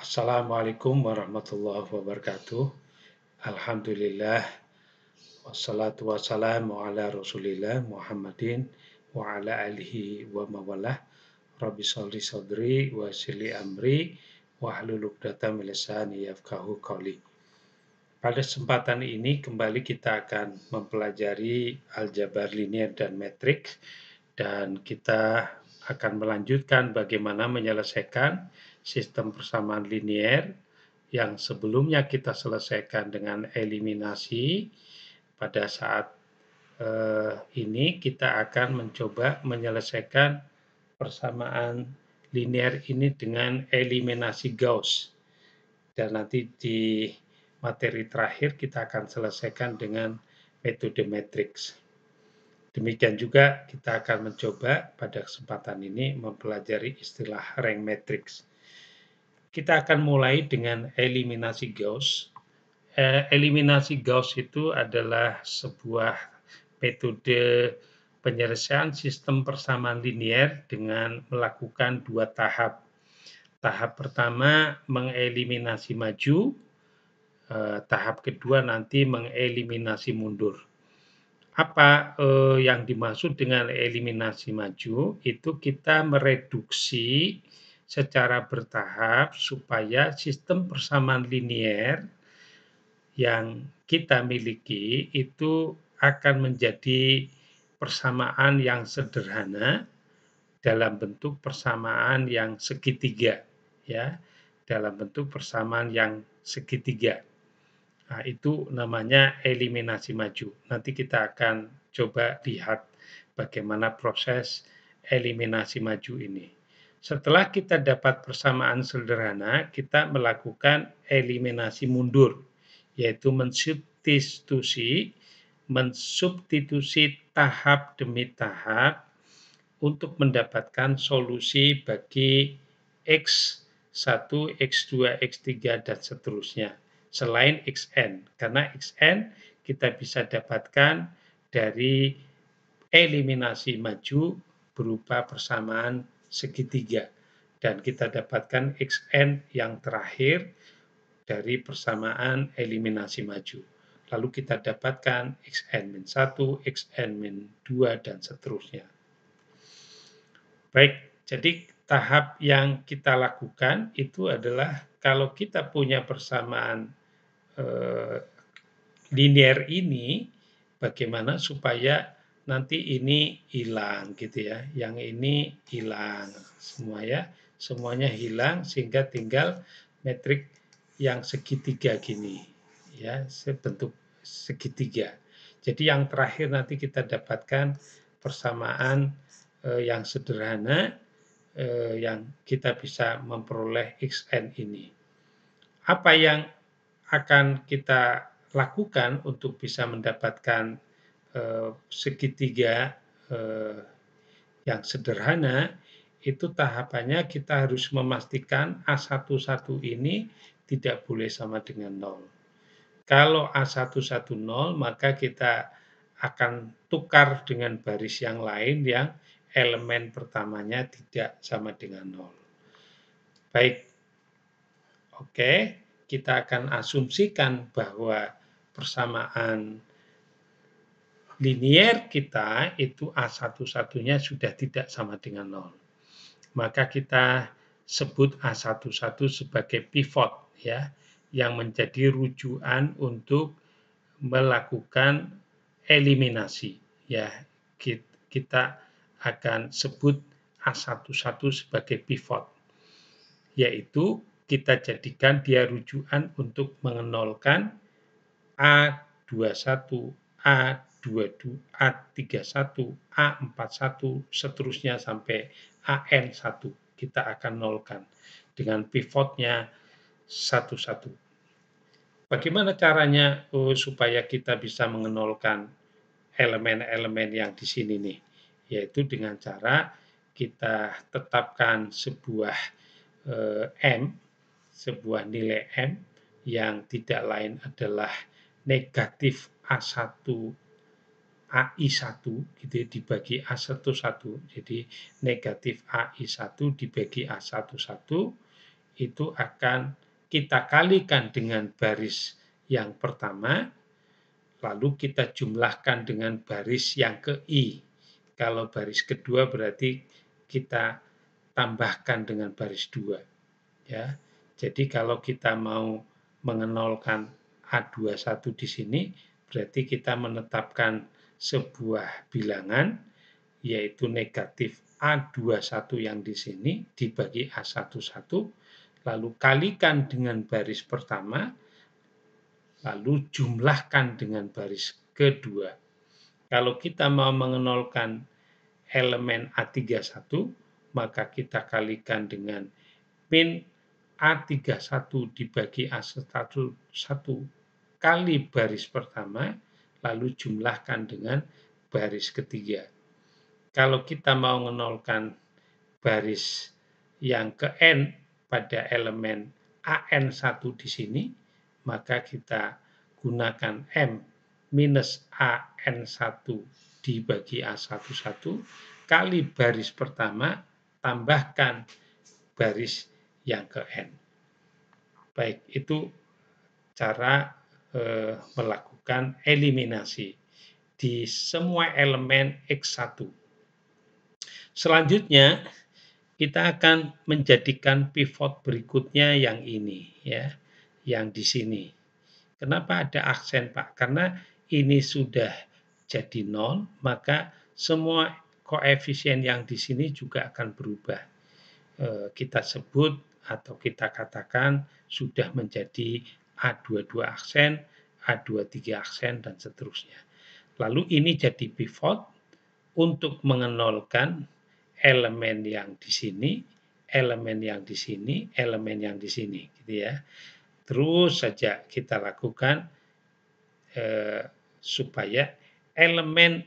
Assalamualaikum warahmatullahi wabarakatuh. Alhamdulillah, wassalatu wassalamu ala Rasulillah Muhammadin wa ala alihi wa mawalah. Rabbi sholli sadri wa yassirli amri wa hlul 'uqdatam min lisani yafqahu qawli. Pada kesempatan ini kembali kita akan mempelajari aljabar linier dan metrik, dan kita akan melanjutkan bagaimana menyelesaikan sistem persamaan linier yang sebelumnya kita selesaikan dengan eliminasi. Pada saat ini kita akan mencoba menyelesaikan persamaan linier ini dengan eliminasi Gauss. Dan nanti di materi terakhir kita akan selesaikan dengan metode matriks. Demikian juga kita akan mencoba pada kesempatan ini mempelajari istilah rank matrix. Kita akan mulai dengan eliminasi Gauss. Eliminasi Gauss itu adalah sebuah metode penyelesaian sistem persamaan linier dengan melakukan dua tahap. Tahap pertama mengeliminasi maju, tahap kedua nanti mengeliminasi mundur. Apa yang dimaksud dengan eliminasi maju? Itu kita mereduksi secara bertahap supaya sistem persamaan linier yang kita miliki itu akan menjadi persamaan yang sederhana dalam bentuk persamaan yang segitiga, ya, dalam bentuk persamaan yang segitiga. Nah, itu namanya eliminasi maju. Nanti kita akan coba lihat bagaimana proses eliminasi maju ini. Setelah kita dapat persamaan sederhana, kita melakukan eliminasi mundur, yaitu mensubstitusi tahap demi tahap untuk mendapatkan solusi bagi X1, X2, X3, dan seterusnya. Selain Xn, karena Xn kita bisa dapatkan dari eliminasi maju berupa persamaan segitiga, dan kita dapatkan Xn yang terakhir dari persamaan eliminasi maju. Lalu kita dapatkan Xn-1, Xn-2, dan seterusnya. Baik, jadi tahap yang kita lakukan itu adalah kalau kita punya persamaan linier ini, bagaimana supaya nanti ini hilang gitu ya, yang ini hilang semua ya, semuanya hilang sehingga tinggal metrik yang segitiga gini ya, bentuk segitiga. Jadi yang terakhir nanti kita dapatkan persamaan yang sederhana yang kita bisa memperoleh Xn ini. Apa yang akan kita lakukan untuk bisa mendapatkan segitiga yang sederhana? Itu tahapannya kita harus memastikan A11 ini tidak boleh sama dengan 0. Kalau A11 0, maka kita akan tukar dengan baris yang lain yang elemen pertamanya tidak sama dengan 0. Baik, oke, kita akan asumsikan bahwa persamaan linier kita itu A11-nya sudah tidak sama dengan 0. Maka kita sebut A11 sebagai pivot ya, yang menjadi rujukan untuk melakukan eliminasi ya. Kita akan sebut A11 sebagai pivot, yaitu kita jadikan dia rujukan untuk mengenolkan A21, A22, A31, A41, seterusnya sampai AN1. Kita akan nolkan dengan pivotnya 11. Bagaimana caranya supaya kita bisa mengenolkan elemen-elemen yang di sini nih? Yaitu dengan cara kita tetapkan sebuah M, sebuah nilai M yang tidak lain adalah negatif A1 AI1 gitu ya, dibagi A11. Jadi negatif AI1 dibagi A11 itu akan kita kalikan dengan baris yang pertama, lalu kita jumlahkan dengan baris yang ke I. Kalau baris kedua berarti kita tambahkan dengan baris 2. Ya. Jadi kalau kita mau mengenolkan A21 di sini, berarti kita menetapkan sebuah bilangan, yaitu negatif A21 yang di sini dibagi A11, lalu kalikan dengan baris pertama, lalu jumlahkan dengan baris kedua. Kalau kita mau mengenolkan elemen A31, maka kita kalikan dengan min A31 dibagi A11 kali baris pertama, lalu jumlahkan dengan baris ketiga. Kalau kita mau mengenolkan baris yang ke N pada elemen AN1 di sini, maka kita gunakan M minus AN1 dibagi A11 kali baris pertama, tambahkan baris yang ke N. Baik, itu cara melakukan eliminasi di semua elemen X1. Selanjutnya, kita akan menjadikan pivot berikutnya yang ini, ya, yang di sini. Kenapa ada aksen, Pak? Karena ini sudah jadi 0, maka semua koefisien yang di sini juga akan berubah. Kita sebut atau kita katakan sudah menjadi A22 aksen, A23 aksen, dan seterusnya. Lalu ini jadi pivot untuk mengenolkan elemen yang di sini, elemen yang di sini, elemen yang di sini, gitu ya. Terus saja kita lakukan supaya elemen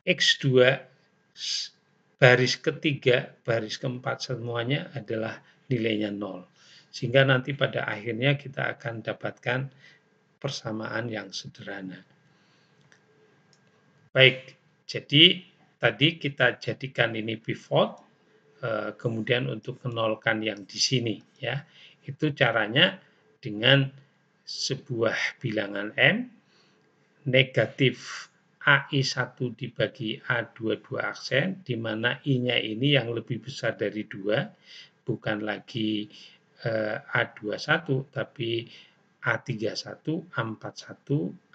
X2 baris ketiga, baris keempat semuanya adalah nilainya 0. Sehingga nanti pada akhirnya kita akan dapatkan persamaan yang sederhana. Baik, jadi tadi kita jadikan ini pivot, kemudian untuk menolkan yang di sini, ya. Itu caranya dengan sebuah bilangan M, negatif AI1 dibagi A22 aksen, di mana I-nya ini yang lebih besar dari 2, bukan lagi A21, tapi A31, A41,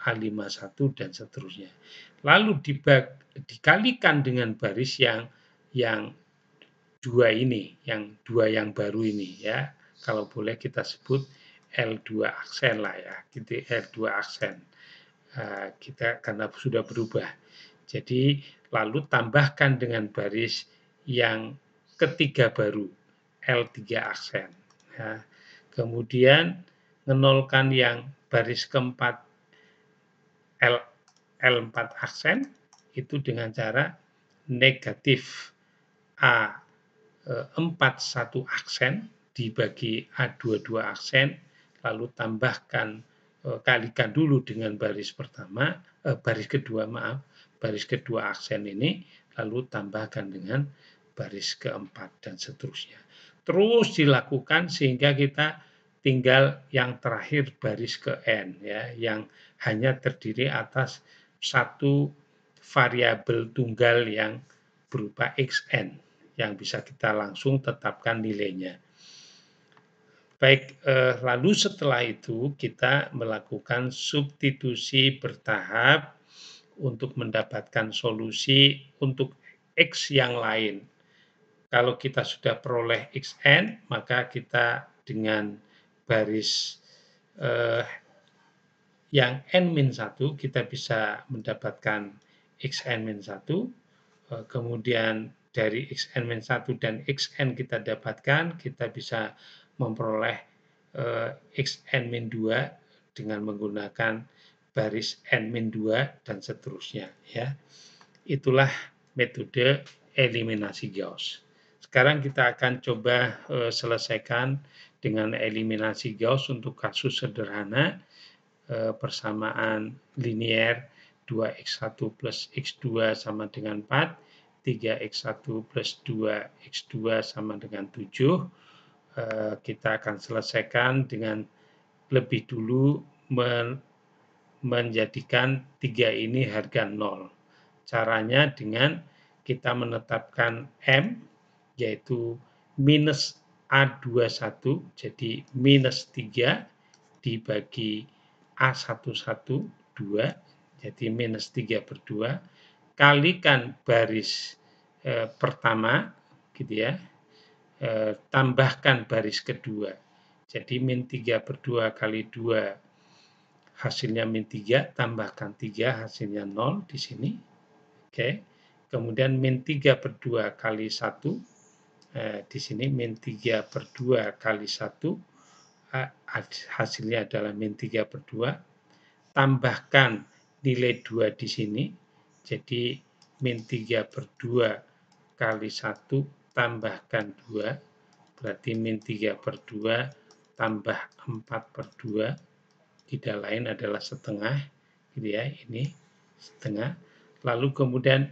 A51, dan seterusnya. Lalu dikalikan dengan baris yang 2 ini, yang 2 yang baru ini, ya. Kalau boleh kita sebut L2 aksen lah ya, gitu, L2 aksen. Kita karena sudah berubah. Jadi lalu tambahkan dengan baris yang ketiga baru, L3 aksen. Ya. Kemudian menolkan yang baris keempat L4 aksen itu dengan cara negatif A41 aksen dibagi A22 aksen, lalu tambahkan kalikan dulu dengan baris pertama, baris kedua aksen ini, lalu tambahkan dengan baris keempat dan seterusnya. Terus dilakukan sehingga kita tinggal yang terakhir baris ke N, ya, yang hanya terdiri atas satu variabel tunggal yang berupa xn yang bisa kita langsung tetapkan nilainya. Baik, lalu setelah itu kita melakukan substitusi bertahap untuk mendapatkan solusi untuk X yang lain. Kalau kita sudah peroleh xn, maka kita dengan baris yang n-1 kita bisa mendapatkan xn-1, kemudian dari xn-1 dan xn kita dapatkan, kita bisa memperoleh xn-2 dengan menggunakan baris n-2 dan seterusnya, ya. Itulah metode eliminasi Gauss. Sekarang kita akan coba selesaikan dengan eliminasi Gauss untuk kasus sederhana, persamaan linier 2x1 plus x2 sama dengan 4, 3x1 plus 2x2 sama dengan 7, kita akan selesaikan dengan lebih dulu menjadikan 3 ini harga 0. Caranya dengan kita menetapkan M, yaitu minus A21, jadi minus 3 dibagi A11, 2, jadi minus 3/2, kalikan baris pertama, gitu ya, tambahkan baris kedua. Jadi min 3/2 kali 2 hasilnya min 3, tambahkan 3 hasilnya 0 di sini. Oke. Kemudian min 3/2 kali 1, di sini min 3/2 kali 1, hasilnya adalah min 3/2. Tambahkan nilai 2 di sini, jadi min 3/2 kali 1 tambahkan 2, berarti min 3/2 tambah 4/2, tidak lain adalah setengah, gitu ya, ini setengah. Lalu kemudian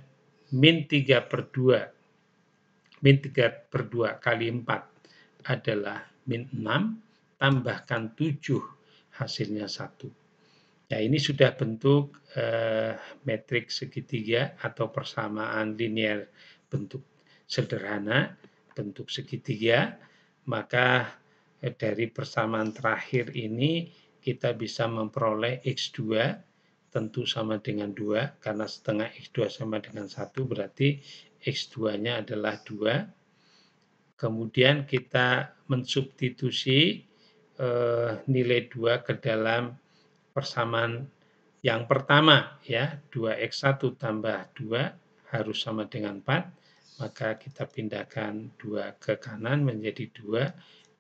min 3/2 kali 4 adalah min 6, tambahkan 7, hasilnya 1. Nah, ini sudah bentuk matriks segitiga atau persamaan linear bentuk sederhana, bentuk segitiga. Maka dari persamaan terakhir ini kita bisa memperoleh X2 tentu sama dengan 2, karena setengah X2 sama dengan 1, berarti X2-nya adalah 2. Kemudian kita mensubstitusi nilai 2 ke dalam persamaan yang pertama, ya, 2x1 tambah 2 harus sama dengan 4, maka kita pindahkan 2 ke kanan menjadi 2,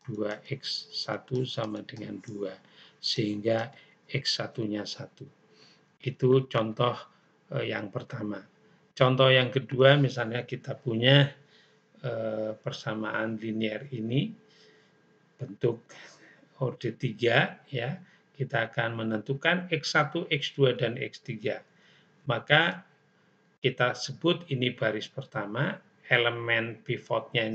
2x1 sama dengan 2, sehingga x1-nya 1. Itu contoh yang pertama. Contoh yang kedua, misalnya kita punya persamaan linear ini, bentuk orde 3, ya, kita akan menentukan X1, X2, dan X3. Maka kita sebut ini baris pertama, elemen pivotnya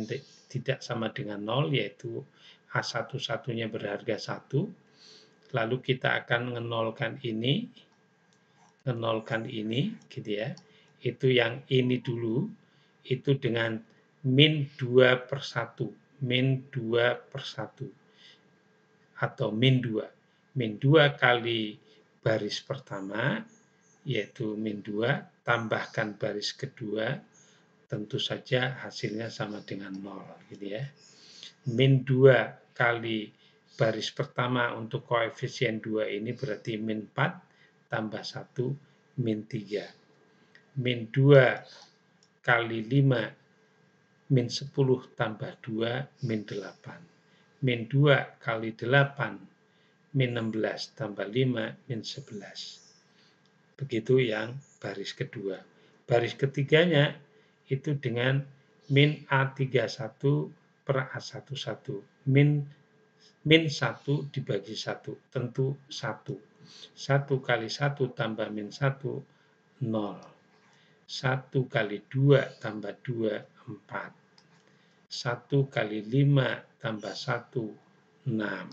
tidak sama dengan 0, yaitu A11-nya berharga 1. Lalu kita akan menolkan ini, gitu ya. Itu yang ini dulu, itu dengan min 2/1, min 2/1. Atau min 2. Min 2 kali baris pertama, yaitu min 2, tambahkan baris kedua, tentu saja hasilnya sama dengan 0, gitu ya. Min 2 kali baris pertama untuk koefisien 2 ini berarti min 4 tambah 1, min 3. Min 2 kali 5, min 10 tambah 2, min 8. Min 2 kali 8, min 16 tambah 5, min 11. Begitu yang baris kedua. Baris ketiganya itu dengan min A31 per A11. Min 1 dibagi 1, tentu 1. 1 kali 1 tambah min 1, 0. 1 kali 2 tambah 2, 4. 1 kali 5 tambah 1, 6.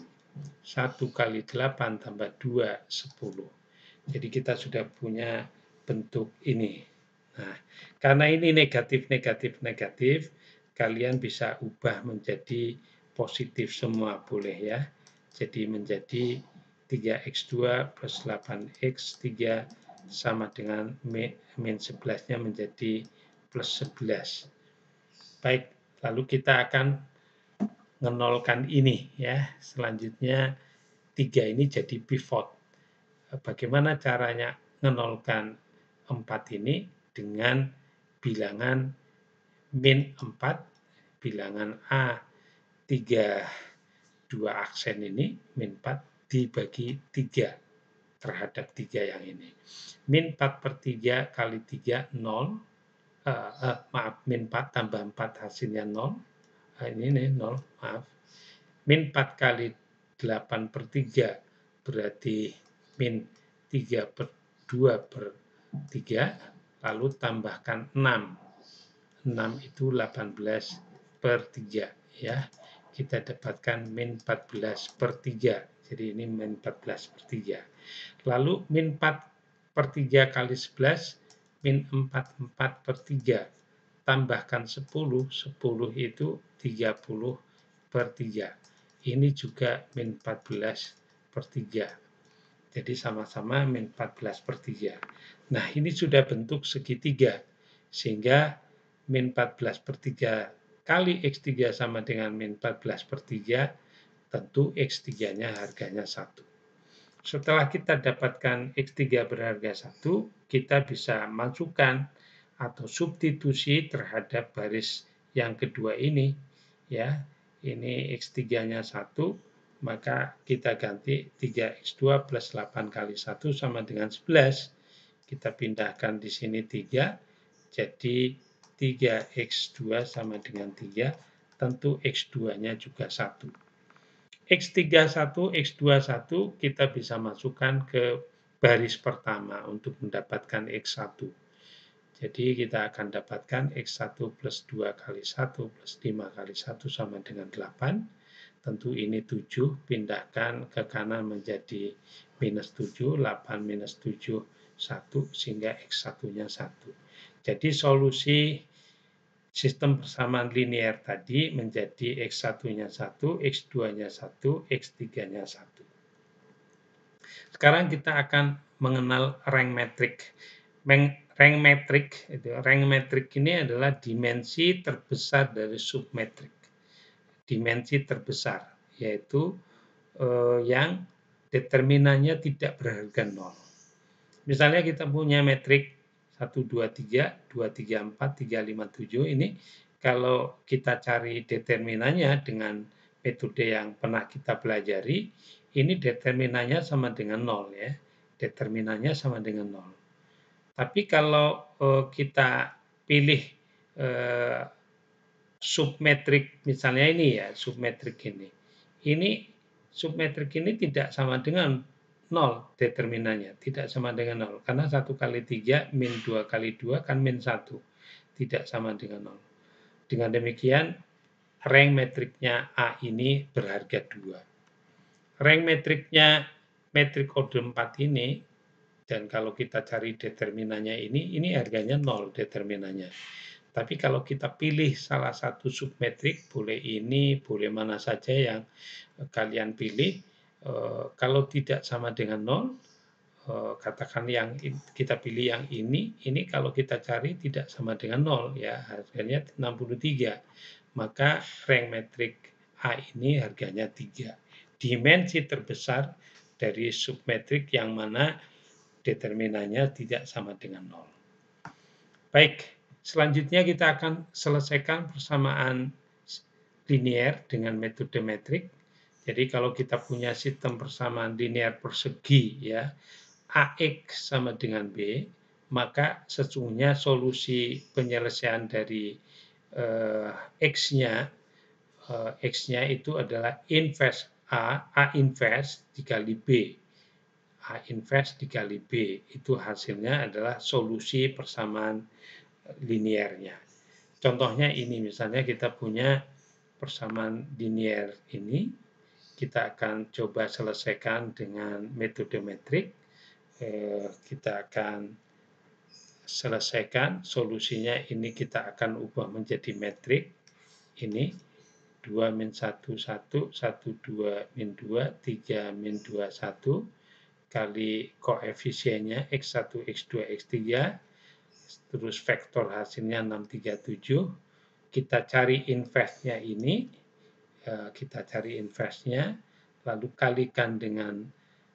1 kali 8 tambah 2, 10. Jadi kita sudah punya bentuk ini. Nah, karena ini negatif, kalian bisa ubah menjadi positif semua, boleh ya. Jadi menjadi 3x2 plus 8x3 sama dengan min 11-nya menjadi plus 11. Baik, lalu kita akan menolkan ini ya. Selanjutnya 3 ini jadi pivot. Bagaimana caranya menolkan 4 ini? Dengan bilangan min 4, bilangan A 3, 2 aksen ini, min 4 dibagi 3 terhadap 3 yang ini. Min 4/3 kali 3, 0. Maaf, min 4 tambah 4 hasilnya 0. Ini nih 0, maaf. Min 4 kali 8/3 berarti min 2/3, lalu tambahkan 6. 6 itu 18/3 ya. kita dapatkan min 14/3. Jadi ini min 14/3. Lalu min 4/3 kali 11, min 44/3. Tambahkan 10, 10 itu 30/3. Ini juga min 14/3. Jadi sama-sama min 14/3. Nah, ini sudah bentuk segitiga. Sehingga min 14/3 kali X3 sama dengan min 14/3, tentu X3-nya harganya 1. Setelah kita dapatkan X3 berharga 1, kita bisa masukkan atau substitusi terhadap baris yang kedua ini. Ya, ini X3-nya 1, maka kita ganti 3X2 plus 8 kali 1 sama dengan 11. Kita pindahkan di sini 3, jadi 3X2 sama dengan 3, tentu X2-nya juga 1. X31, X21 kita bisa masukkan ke baris pertama untuk mendapatkan X1. Jadi kita akan dapatkan X1 plus 2 kali 1 plus 5 kali 1 sama dengan 8. Tentu ini 7, pindahkan ke kanan menjadi minus 7, 8 minus 7, 1, sehingga X1-nya 1. Jadi solusi sistem persamaan linear tadi menjadi X1-nya 1, X2-nya 1, X3-nya 1. Sekarang kita akan mengenal rank metrik. Rank metrik ini adalah dimensi terbesar dari submetrik. Dimensi terbesar, yaitu yang determinannya tidak berharga 0. Misalnya kita punya metrik 1, 2, 3, 2, 3, 4, 3, 5, 7 ini kalau kita cari determinannya dengan metode yang pernah kita pelajari, ini determinannya sama dengan 0 ya. Determinannya sama dengan 0. Tapi kalau kita pilih submetrik misalnya ini ya, submetrik ini. Ini submetrik ini tidak sama dengan 0 determinannya, tidak sama dengan 0. Karena 1 kali 3 min 2 kali 2 kan min 1. Tidak sama dengan 0. Dengan demikian, rank metriknya A ini berharga 2. Rank metriknya metrik order 4 ini, dan kalau kita cari determinannya ini harganya 0 determinannya. Tapi kalau kita pilih salah satu submetrik, boleh ini, boleh mana saja yang kalian pilih, kalau tidak sama dengan 0, katakan yang kita pilih yang ini kalau kita cari tidak sama dengan 0 ya, harganya 63. Maka rank metrik A ini harganya 3. Dimensi terbesar dari submetrik yang mana determinannya tidak sama dengan 0. Baik, selanjutnya kita akan selesaikan persamaan linear dengan metode metrik. Jadi kalau kita punya sistem persamaan linear persegi ya, AX sama dengan B, maka sesungguhnya solusi penyelesaian dari X-nya itu adalah inverse A inverse dikali B. A inverse dikali B, itu hasilnya adalah solusi persamaan linearnya. Contohnya ini, misalnya kita punya persamaan linear ini, kita akan coba selesaikan dengan metode metrik. Kita akan selesaikan solusinya, ini kita akan ubah menjadi metrik. Ini 2 min 1, 1, 1, 2 min 2, 3 min 2, 1, kali koefisiennya X1, X2, X3, terus vektor hasilnya 637, kita cari inverse-nya ini, kita cari inverse-nya, lalu kalikan dengan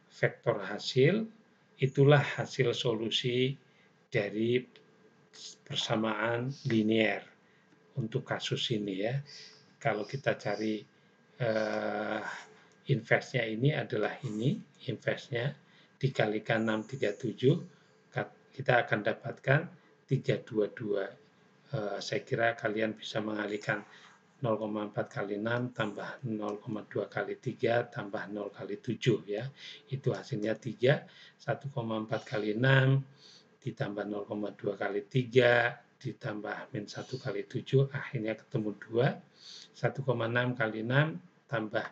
vektor hasil, itulah hasil solusi dari persamaan linear untuk kasus ini ya. Kalau kita cari inverse-nya ini adalah ini, inverse-nya dikalikan 637, kita akan dapatkan 322. Saya kira kalian bisa mengalihkan 0,4 kali 6 tambah 0,2 kali 3 tambah 0 kali 7 ya. Itu hasilnya 3, 1,4 kali 6 ditambah 0,2 kali 3 ditambah min 1 kali 7, akhirnya ketemu 2. 1,6 kali 6 tambah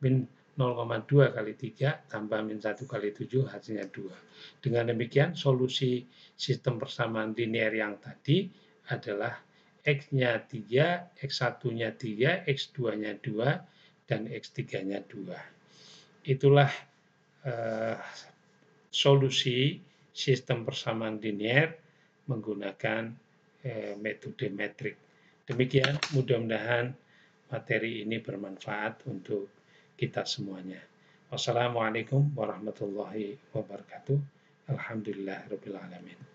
min 0,2 kali 3 tambah min 1 kali 7, hasilnya 2. Dengan demikian, solusi sistem persamaan linear yang tadi adalah X-nya 3, X1-nya 3, X2-nya 2, dan X3-nya 2. Itulah solusi sistem persamaan linear menggunakan metode metrik. Demikian, mudah-mudahan materi ini bermanfaat untuk kita semuanya. Wassalamualaikum warahmatullahi wabarakatuh. Alhamdulillahirabbil alamin.